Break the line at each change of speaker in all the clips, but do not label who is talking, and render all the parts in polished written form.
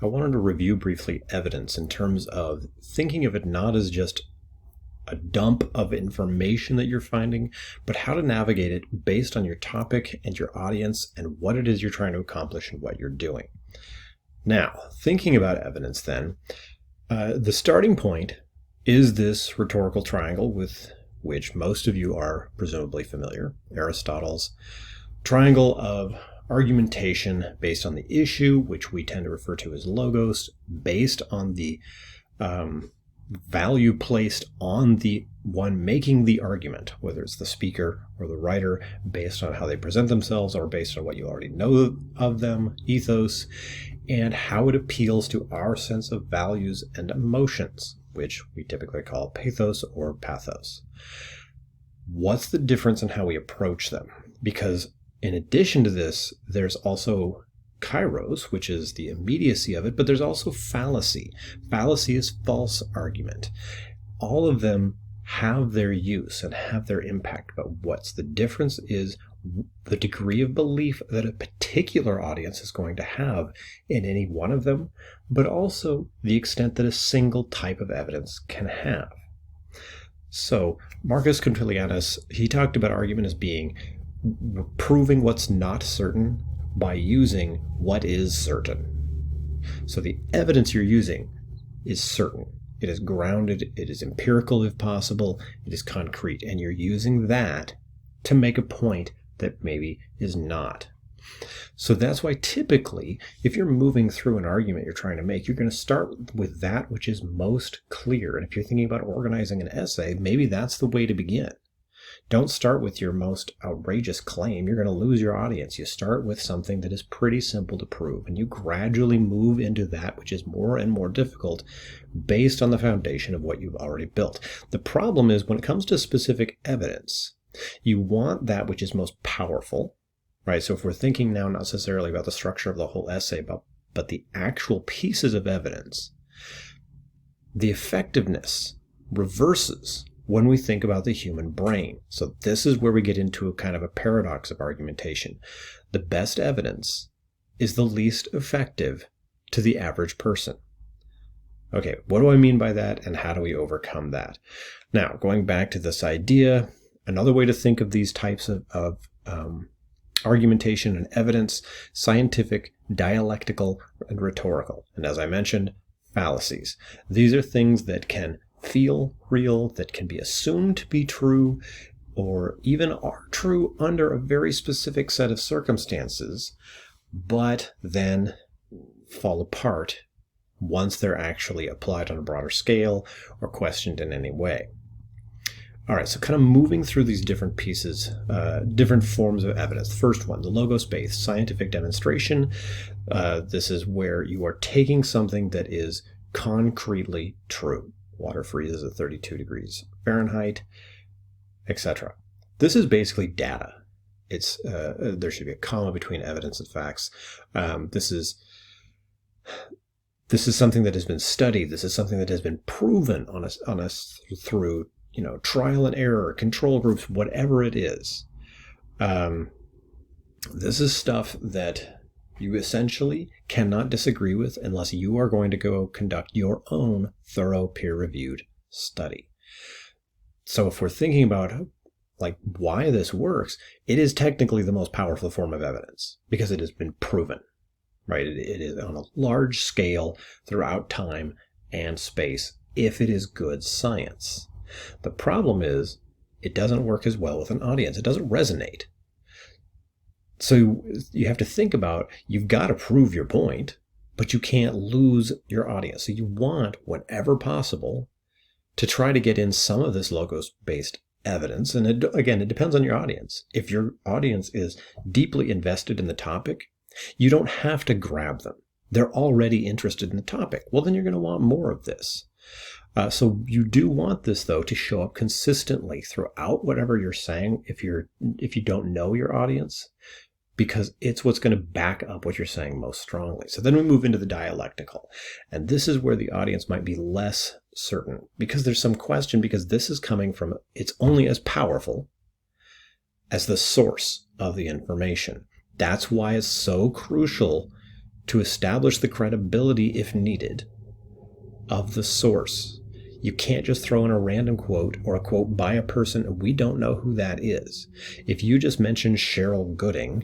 I wanted to review briefly evidence in terms of thinking of it not as just a dump of information that you're finding, but how to navigate it based on your topic and your audience and what it is you're trying to accomplish and what you're doing. Now, thinking about evidence then, the starting point is this rhetorical triangle with which most of you are presumably familiar, Aristotle's triangle of argumentation based on the issue, which we tend to refer to as logos, based on the value placed on the one making the argument, whether it's the speaker or the writer, based on how they present themselves or based on what you already know of them, ethos, and how it appeals to our sense of values and emotions, which we typically call pathos or pathos. What's the difference in how we approach them? Because in addition to this, there's also kairos, which is the immediacy of it, but there's also fallacy. Fallacy is false argument. All of them have their use and have their impact, but what's the difference is the degree of belief that a particular audience is going to have in any one of them, but also the extent that a single type of evidence can have. So Marcus Quintilianus, he talked about argument as being proving what's not certain by using what is certain. So the evidence you're using is certain. It is grounded, it is empirical if possible, it is concrete, and you're using that to make a point that maybe is not. So that's why typically, if you're moving through an argument you're trying to make, you're going to start with that which is most clear. And if you're thinking about organizing an essay, maybe that's the way to begin. Don't start with your most outrageous claim. You're going to lose your audience. You start with something that is pretty simple to prove, and you gradually move into that which is more and more difficult based on the foundation of what you've already built. The problem is when it comes to specific evidence, you want that which is most powerful, right? So if we're thinking now not necessarily about the structure of the whole essay, but the actual pieces of evidence, the effectiveness reverses when we think about the human brain. So this is where we get into a kind of a paradox of argumentation. The best evidence is the least effective to the average person. Okay, what do I mean by that, and how do we overcome that? Now, going back to this idea, another way to think of these types of argumentation and evidence: scientific, dialectical, and rhetorical. And as I mentioned, fallacies. These are things that can feel real, that can be assumed to be true, or even are true under a very specific set of circumstances, but then fall apart once they're actually applied on a broader scale or questioned in any way. All right, so kind of moving through these different pieces, different forms of evidence. The first one, the logos-based scientific demonstration. This is where you are taking something that is concretely true. Water freezes at 32 degrees Fahrenheit, etc. This is basically data. It's there should be a comma between evidence and facts. This is something that has been studied. This is something that has been proven on us through trial and error, control groups, whatever it is. This is stuff that you essentially cannot disagree with unless you are going to go conduct your own thorough peer-reviewed study. So if we're thinking about why this works, it is technically the most powerful form of evidence because it has been proven, right? It is on a large scale throughout time and space if it is good science. The problem is it doesn't work as well with an audience. It doesn't resonate. So you have to think about, you've got to prove your point, but you can't lose your audience. So you want, whenever possible, to try to get in some of this logos-based evidence. And it depends on your audience. If your audience is deeply invested in the topic, you don't have to grab them. They're already interested in the topic. Well, then you're going to want more of this. So you do want this, though, to show up consistently throughout whatever you're saying if you don't know your audience, because it's what's going to back up what you're saying most strongly. So then we move into the dialectical. And this is where the audience might be less certain because there's some question, because this is coming from, it's only as powerful as the source of the information. That's why it's so crucial to establish the credibility, if needed, of the source. You can't just throw in a random quote or a quote by a person we don't know who that is. If you just mention Cheryl Gooding,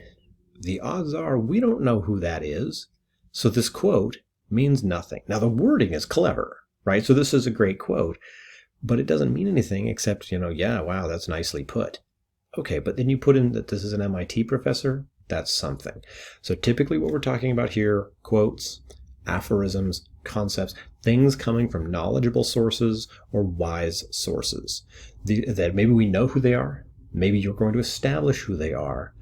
the odds are we don't know who that is. So this quote means nothing. Now the wording is clever, right? So this is a great quote, but it doesn't mean anything except, yeah, wow, that's nicely put. Okay, but then you put in that this is an MIT professor. That's something. So typically what we're talking about here, quotes, aphorisms, concepts, things coming from knowledgeable sources or wise sources. That maybe we know who they are, maybe you're going to establish who they are,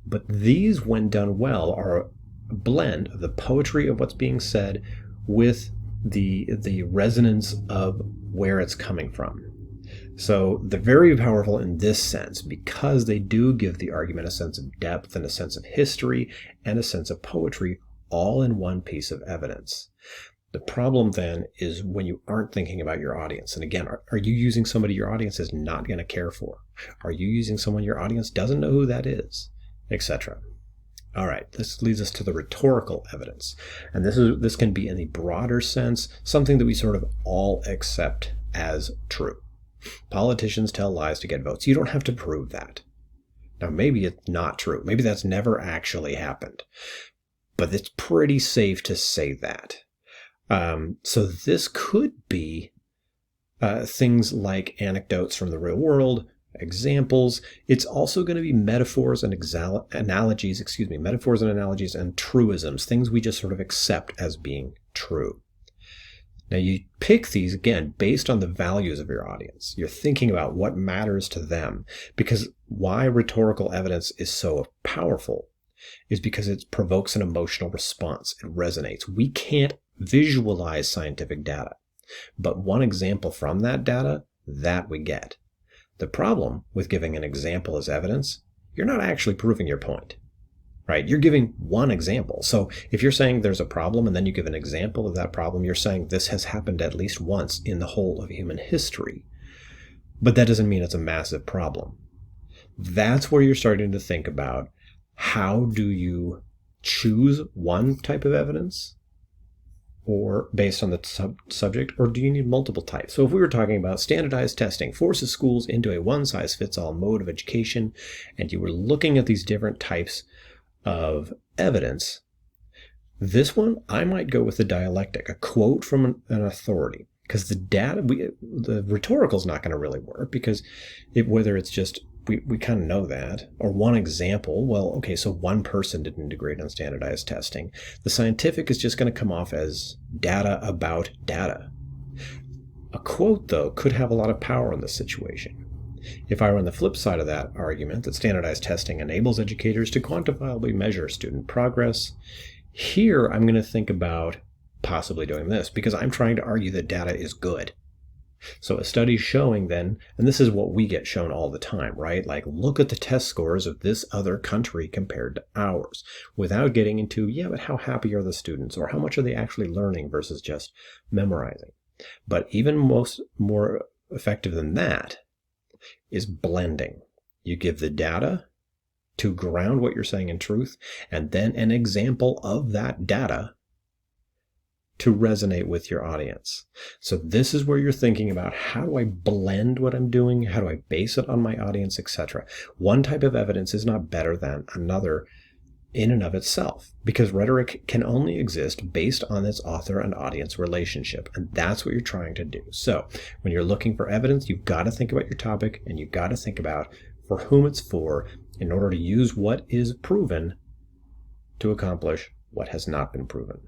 but these, when done well, are a blend of the poetry of what's being said with the resonance of where it's coming from. So they're very powerful in this sense because they do give the argument a sense of depth and a sense of history and a sense of poetry all in one piece of evidence. The problem then is when you aren't thinking about your audience. And again, are you using somebody your audience is not going to care for? Are you using someone your audience doesn't know who that is, etc.? All right, this leads us to the rhetorical evidence. And this can be in the broader sense, something that we sort of all accept as true. Politicians tell lies to get votes. You don't have to prove that. Now, maybe it's not true. Maybe that's never actually happened. But it's pretty safe to say that. So this could be things like anecdotes from the real world, examples. It's also going to be metaphors and analogies and truisms, things we just sort of accept as being true. Now you pick these, again, based on the values of your audience. You're thinking about what matters to them, because why rhetorical evidence is so powerful is because it provokes an emotional response. It resonates. We can't visualize scientific data, but one example from that data, that we get. The problem with giving an example as evidence, you're not actually proving your point. Right? You're giving one example. So if you're saying there's a problem and then you give an example of that problem, you're saying this has happened at least once in the whole of human history. But that doesn't mean it's a massive problem. That's where you're starting to think about how do you choose one type of evidence or based on the subject, or do you need multiple types? So if we were talking about standardized testing forces schools into a one-size-fits-all mode of education, and you were looking at these different types of evidence, this one, I might go with the dialectic, a quote from an authority, because the rhetorical is not going to really work because whether it's just, we kind of know that, or one example, well, okay, so one person didn't integrate on standardized testing. The scientific is just going to come off as data about data. A quote, though, could have a lot of power in this situation. If I were on the flip side of that argument, that standardized testing enables educators to quantifiably measure student progress, here I'm going to think about possibly doing this because I'm trying to argue that data is good. So a study showing then, and this is what we get shown all the time, right? Like, look at the test scores of this other country compared to ours, without getting into, yeah, but how happy are the students, or how much are they actually learning versus just memorizing? But even more effective than that is blending. You give the data to ground what you're saying in truth, and then an example of that data to resonate with your audience. So this is where you're thinking about, how do I blend what I'm doing? How do I base it on my audience, etc.? One type of evidence is not better than another in and of itself, because rhetoric can only exist based on its author and audience relationship, and that's what you're trying to do. So when you're looking for evidence, you've got to think about your topic, and you've got to think about for whom it's for in order to use what is proven to accomplish what has not been proven.